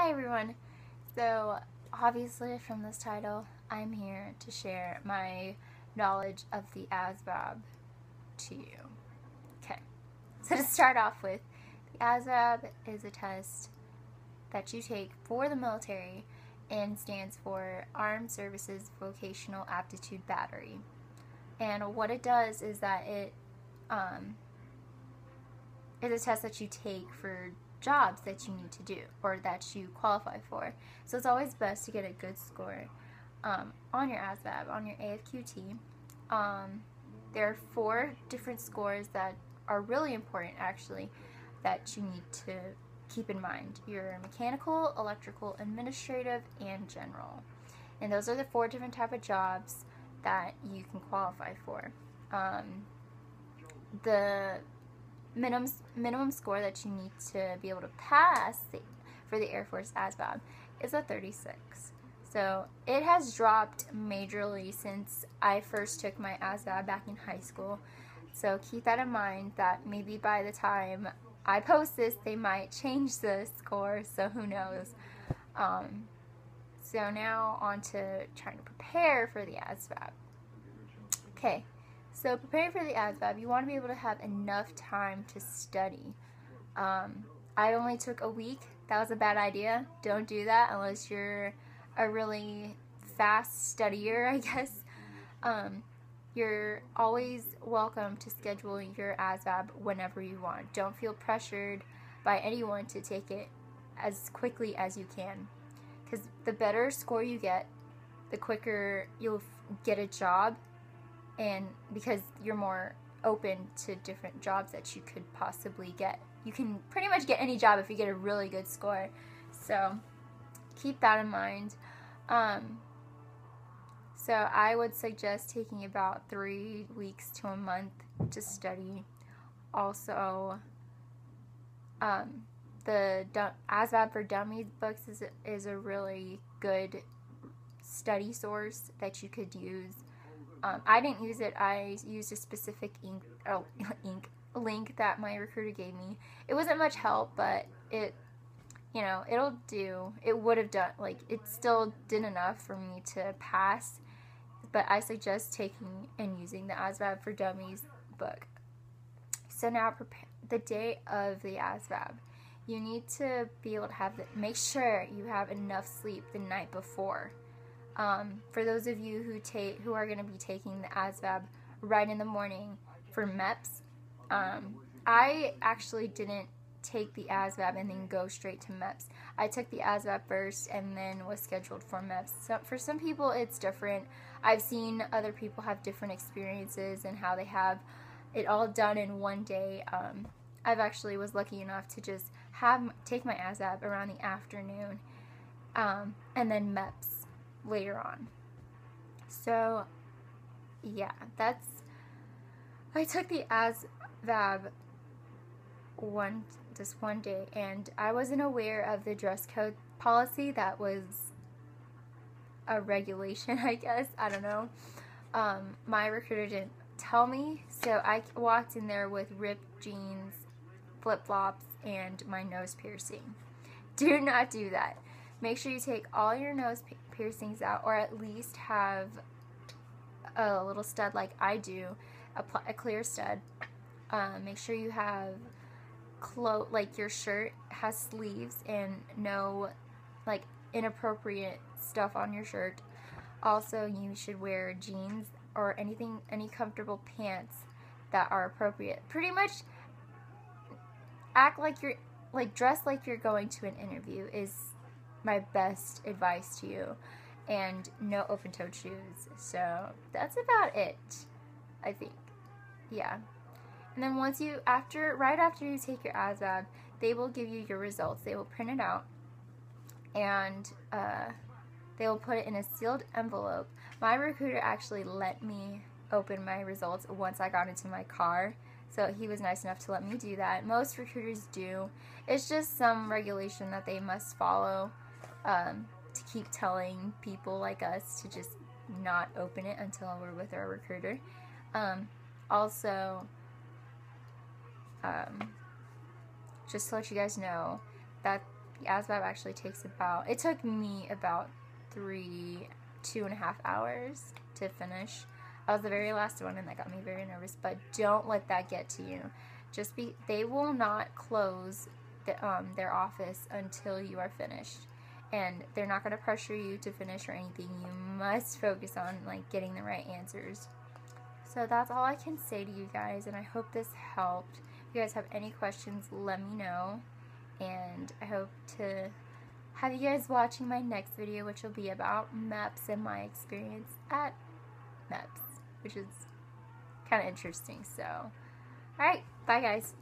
Hi everyone. So obviously from this title, I'm here to share my knowledge of the ASVAB to you. Okay, so to start off with, the ASVAB is a test that you take for the military and stands for Armed Services Vocational Aptitude Battery. And what it does is that it is a test that you take for jobs that you need to do or that you qualify for. So it's always best to get a good score on your ASVAB, on your AFQT. There are 4 different scores that are really important actually that you need to keep in mind. Your mechanical, electrical, administrative, and general. And those are the 4 different type of jobs that you can qualify for. The minimum score that you need to be able to pass for the Air Force ASVAB is a 36. So it has dropped majorly since I first took my ASVAB back in high school. So keep that in mind that maybe by the time I post this, they might change the score, so who knows. So now on to trying to prepare for the ASVAB. Okay. So preparing for the ASVAB, you want to be able to have enough time to study. I only took a week. That was a bad idea. Don't do that unless you're a really fast studier, I guess. You're always welcome to schedule your ASVAB whenever you want. Don't feel pressured by anyone to take it as quickly as you can. Because the better score you get, the quicker you'll get a job. And because you're more open to different jobs that you could possibly get. You can pretty much get any job if you get a really good score. So keep that in mind. So I would suggest taking about 3 weeks to a month to study. Also, the ASVAB for Dummies books is a really good study source that you could use. I didn't use it. I used a specific link that my recruiter gave me. It wasn't much help, but it'll do. It would have done, it still did enough for me to pass. But I suggest taking and using the ASVAB for Dummies book. So now, the day of the ASVAB, you need to be able to make sure you have enough sleep the night before. For those of you who are going to be taking the ASVAB right in the morning for MEPS, I actually didn't take the ASVAB and then go straight to MEPS. I took the ASVAB first and then was scheduled for MEPS. So for some people it's different. I've seen other people have different experiences and how they have it all done in one day. I've actually was lucky enough to just take my ASVAB around the afternoon and then MEPS later on. So yeah, I took the ASVAB this one day, and I wasn't aware of the dress code policy. That was a regulation, I guess. I don't know. My recruiter didn't tell me, so I walked in there with ripped jeans, flip-flops, and my nose piercing. Do not do that. Make sure you take all your nose piercings out, or at least have a little stud like I do, a clear stud. Make sure you have your shirt has sleeves and no inappropriate stuff on your shirt. Also, you should wear jeans or any comfortable pants that are appropriate. Pretty much act like dress like you're going to an interview is my best advice to you, and no open-toed shoes. So that's about it, I think. Yeah. And then right after you take your ASVAB, they will give you your results. They will print it out, and they will put it in a sealed envelope. My recruiter actually let me open my results once I got into my car. So he was nice enough to let me do that. Most recruiters do. It's just some regulation that they must follow to keep telling people like us to just not open it until we're with our recruiter. Also, just to let you guys know that The ASVAB actually takes about, it took me about 2.5 hours to finish. I was the very last one, and that got me very nervous, but don't let that get to you. They will not close their office until you are finished, and they're not going to pressure you to finish or anything. You must focus on like getting the right answers. So that's all I can say to you guys, and I hope this helped. If you guys have any questions, let me know, and I hope to have you guys watching my next video, which will be about MEPS and my experience at MEPS, which is kind of interesting. So, alright, bye guys.